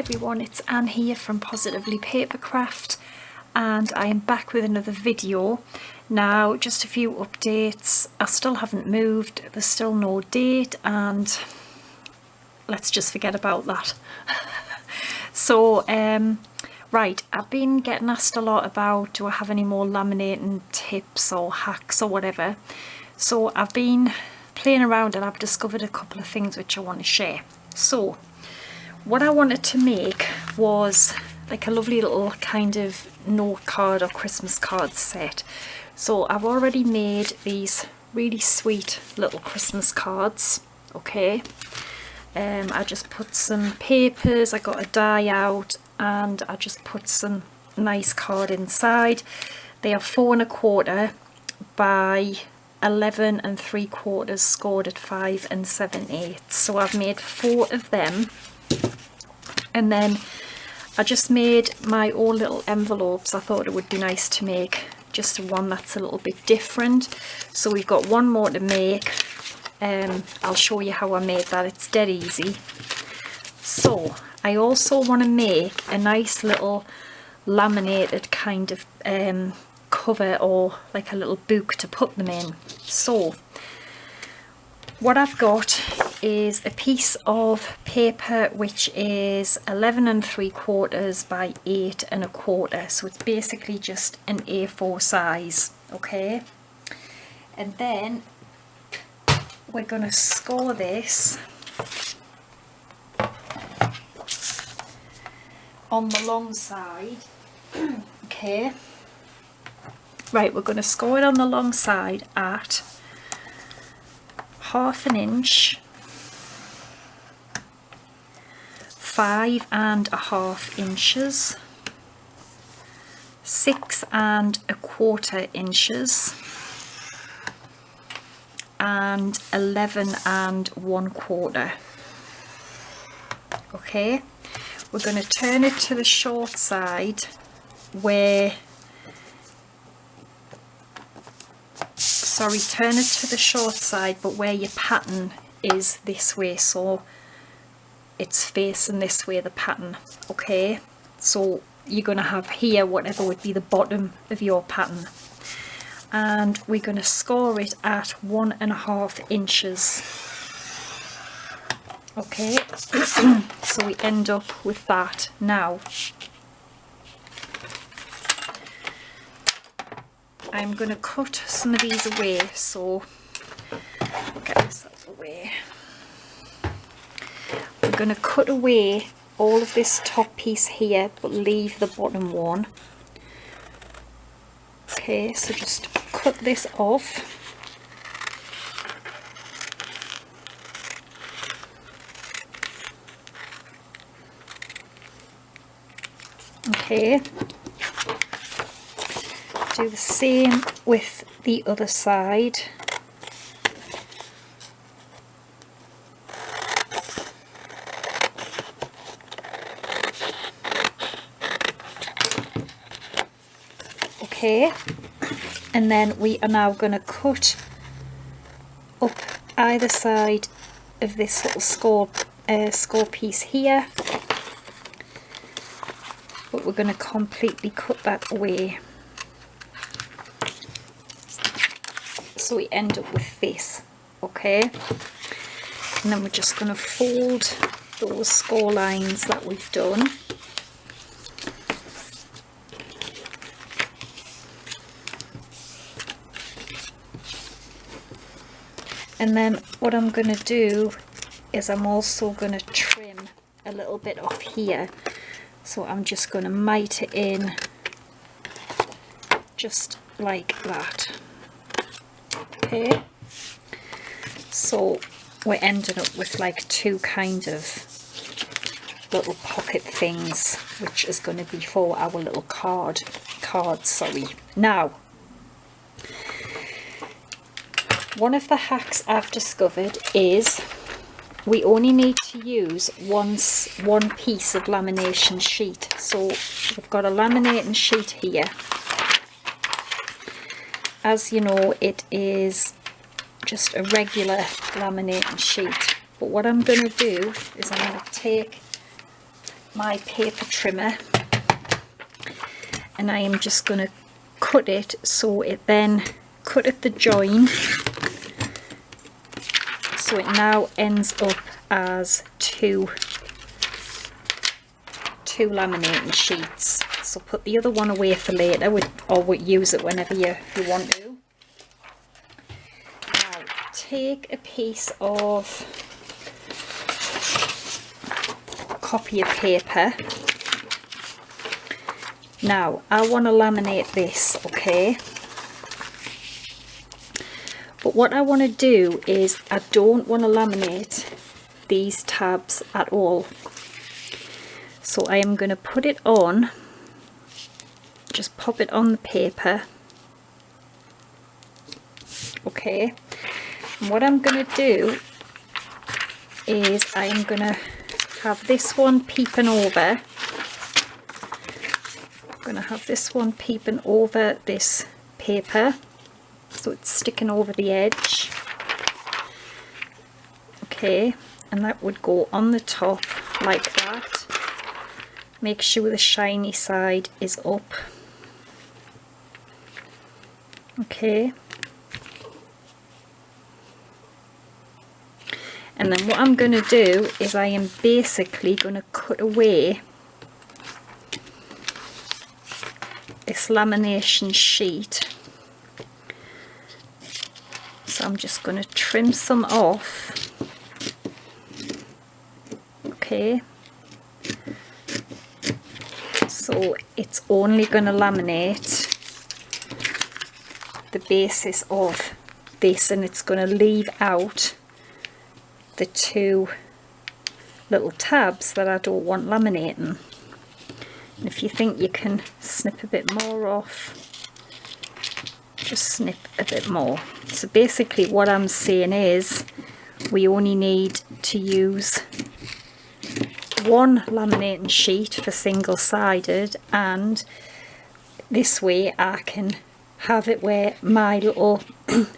everyone, it's Anne here from Positively Papercraft, and I am back with another video. Now, just a few updates. I still haven't moved, there's still no date, and let's just forget about that. So, right, I've been getting asked a lot about, do I have any more laminating tips or hacks or whatever. So I've been playing around and I've discovered a couple of things which I want to share. So what I wanted to make was like a lovely little kind of note card or Christmas card set. So I've already made these really sweet little Christmas cards, okay. I just put some papers, I got a die out, and I just put some nice card inside. They are 4 1/4 by 11 3/4 scored at 5 7/8. So I've made 4 of them. And then I just made my own little envelopes. I thought it would be nice to make just one that's a little bit different. So we've got one more to make. I'll show you how I made that. It's dead easy. So I also want to make a nice little laminated kind of cover, or like a little book to put them in. So what I've got is a piece of paper which is 11 3/4 by 8 1/4, so it's basically just an A4 size, okay. And then we're going to score this on the long side. Okay, right, we're going to score it on the long side at 1/2 inch, 5 1/2 inches, 6 1/4 inches, and 11 1/4. Okay, we're going to turn it to the short side where, turn it to the short side but where your pattern is this way, so it's facing this way, the pattern, okay. So you're going to have here whatever would be the bottom of your pattern, and we're going to score it at 1 1/2 inches, okay. So we end up with that. Now I'm going to cut some of these away, so get this out of the way. I'm going to cut away all of this top piece here but leave the bottom one. Okay, so just cut this off. Okay, do the same with the other side. Okay, and then we are now going to cut up either side of this little score piece here, but we're going to completely cut that away. So we end up with this, okay. And then we're just going to fold those score lines that we've done. And then what I'm going to do is I'm also going to trim a little bit off here. So I'm just going to mite it in just like that. Okay, so we're ending up with like 2 kind of little pocket things, which is going to be for our little cards. Now, one of the hacks I've discovered is we only need to use one piece of lamination sheet. So we've got a laminating sheet here. As you know, it is just a regular laminating sheet, but what I'm going to do is I'm going to take my paper trimmer, and I am just going to cut it so it then cut at the join, so it now ends up as two laminating sheets. So put the other one away for later, or use it whenever you want to. Now take a piece of copy of paper. Now I want to laminate this, okay? But what I want to do is I don't want to laminate these tabs at all. So I am going to put it on, just pop it on the paper, okay? And what I'm going to do is I am going to have this one peeping over. I'm going to have this one peeping over this paper, so it's sticking over the edge, okay? And that would go on the top like that. Make sure the shiny side is up, okay? And then what I'm going to do is I am basically going to cut away this lamination sheet. So I'm just going to trim some off, okay? So it's only going to laminate the basis of this, and it's going to leave out the two little tabs that I don't want laminating. And if you think you can snip a bit more off, just snip a bit more. So basically what I'm saying is we only need to use one laminating sheet for single-sided, and this way I can have it where my little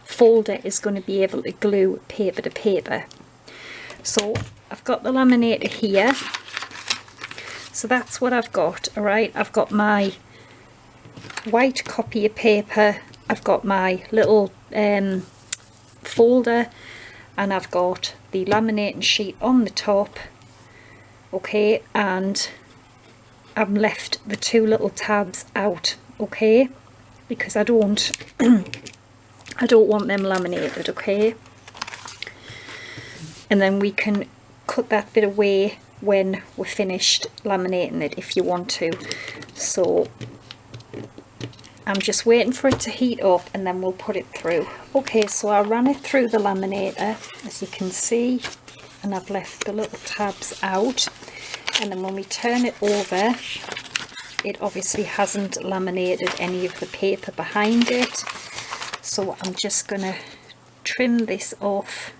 folder is going to be able to glue paper to paper. So I've got the laminator here, so that's what I've got. Alright, I've got my white copy of paper, I've got my little folder, and I've got the laminating sheet on the top, okay, and I've left the two little tabs out, okay, because I don't want them laminated, okay? And then we can cut that bit away when we're finished laminating it if you want to. So I'm just waiting for it to heat up and then we'll put it through. Okay, so I ran it through the laminator, as you can see, and I've left the little tabs out. And then when we turn it over, it obviously hasn't laminated any of the paper behind it. So I'm just going to trim this off.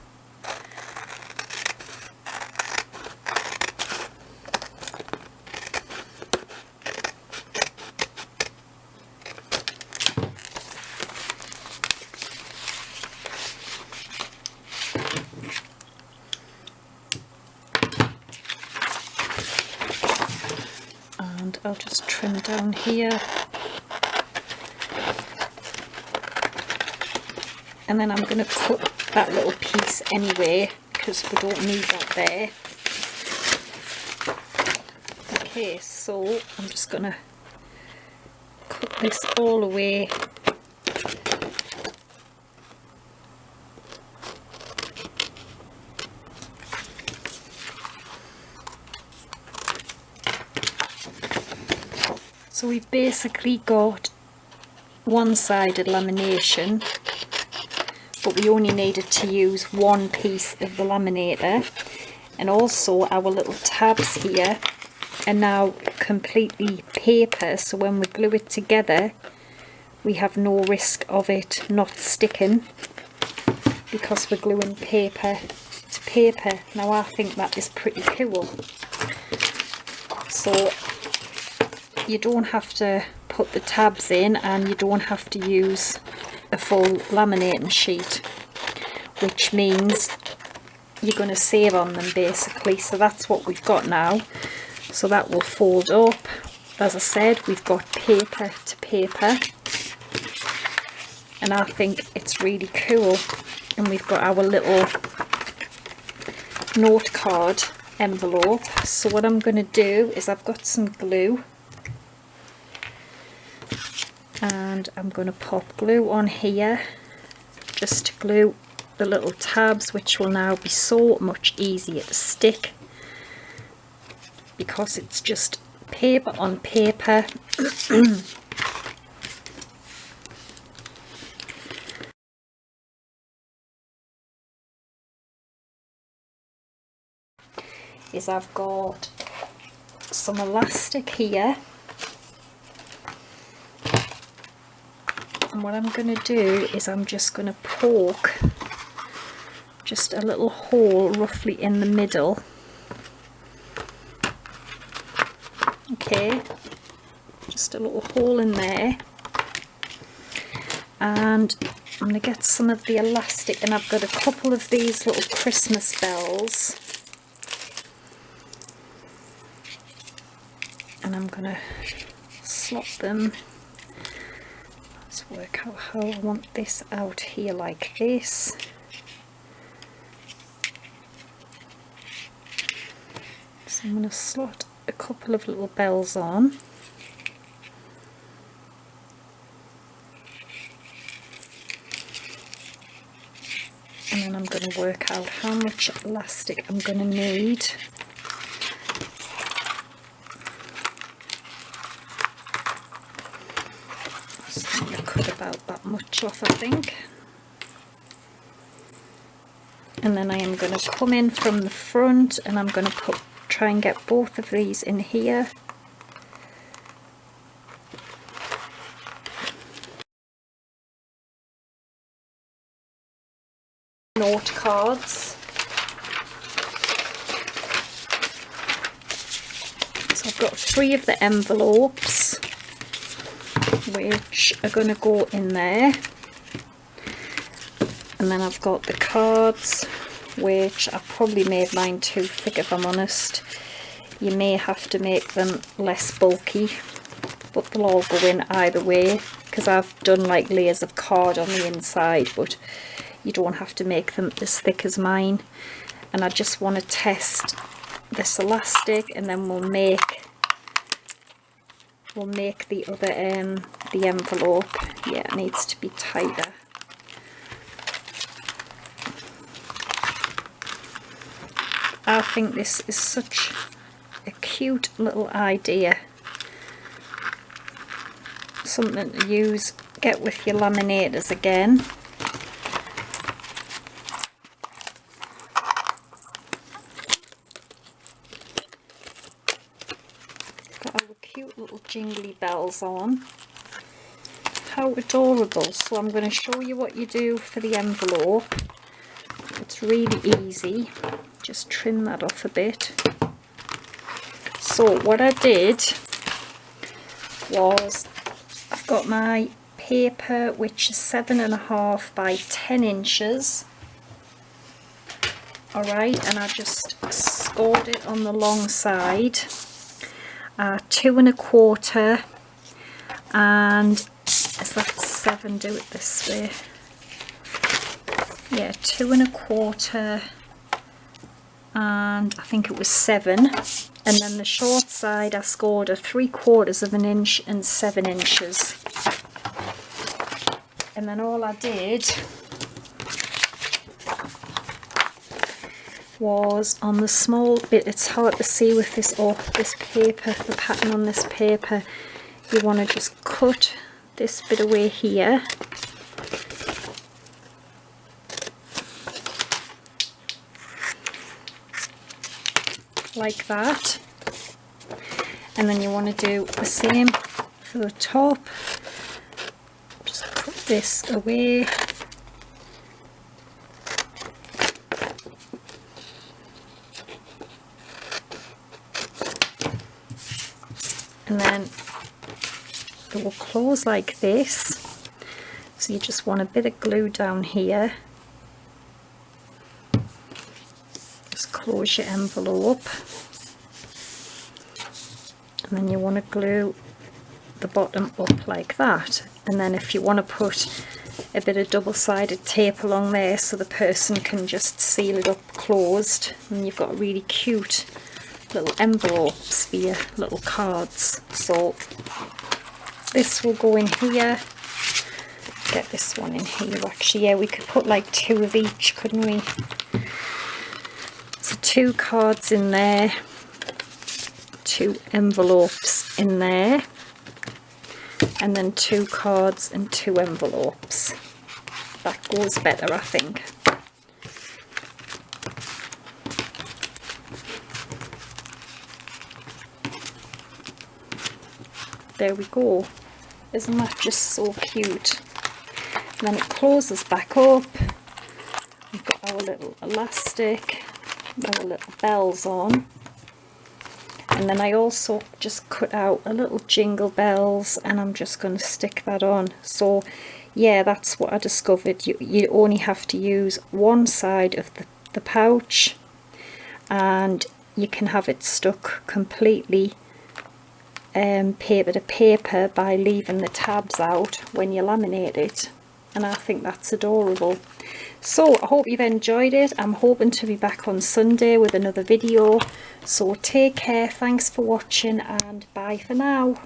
And I'll just trim down here, and then I'm going to cut that little piece anyway because we don't need that there. Okay, so I'm just going to cut this all away. So we've basically got one-sided lamination, but we only needed to use one piece of the laminator, and also our little tabs here are now completely paper, so when we glue it together we have no risk of it not sticking because we're gluing paper to paper. Now I think that is pretty cool. So you don't have to put the tabs in, and you don't have to use a full laminating sheet, which means you're going to save on them basically. So that's what we've got now. so that will fold up. As I said, we've got paper to paper, and I think it's really cool. And we've got our little note card envelope. So what I'm going to do is I've got some glue, and I'm going to pop glue on here just to glue the little tabs, which will now be so much easier to stick because it's just paper on paper. Is I've got some elastic here, and what I'm going to do is I'm just going to poke just a little hole roughly in the middle. Okay, just a little hole in there, and I'm going to get some of the elastic, and I've got a couple of these little Christmas bells, and I'm going to slot them. Let's work out how I want this out here, like this. So I'm going to slot a couple of little bells on. And then I'm going to work out how much elastic I'm going to need. So I'm going to cut about that much off, I think. And then I am going to come in from the front, and I'm going to try and get both of these in here. Note cards. So I've got 3 of the envelopes which are going to go in there, and then I've got the cards, which I probably made mine too thick, if I'm honest. You may have to make them less bulky, but they'll all go in either way, because I've done like layers of card on the inside, but you don't have to make them as thick as mine. And I just want to test this elastic, and then we'll make the other the envelope. Yeah, it needs to be tighter. I think this is such a cute little idea, something to use, get with your laminators again. Got our cute little jingly bells on. How adorable. So I'm going to show you what you do for the envelope. It's really easy. Just trim that off a bit. So what I did was, I've got my paper, which is 7.5 by 10 inches. Alright, and I just scored it on the long side. 2 1/4, and is that 7? Do it this way. Yeah, 2 1/4. And I think it was 7, and then the short side I scored a 3/4 of an inch and 7 inches. And then all I did was on the small bit, it's hard to see with this paper, the pattern on this paper, you want to just cut this bit away here. Like that, and then you want to do the same for the top. Just cut this away, and then it will close like this. So you just want a bit of glue down here. Close your envelope. and then you want to glue the bottom up like that. And then if you want to put a bit of double-sided tape along there so the person can just seal it up closed, and you've got really cute little envelopes for your little cards. So this will go in here. Get this one in here. Actually, yeah, we could put like 2 of each, couldn't we? So 2 cards in there, 2 envelopes in there, and then 2 cards and 2 envelopes. That goes better, I think. There we go. Isn't that just so cute? And then it closes back up. We've got our little elastic, our little bells on. And then I also just cut out a little jingle bells, and I'm just going to stick that on. So yeah, that's what I discovered. You only have to use one side of the pouch, and you can have it stuck completely paper to paper by leaving the tabs out when you laminate it. And I think that's adorable. So I hope you've enjoyed it. I'm hoping to be back on Sunday with another video. So take care, thanks for watching, and bye for now.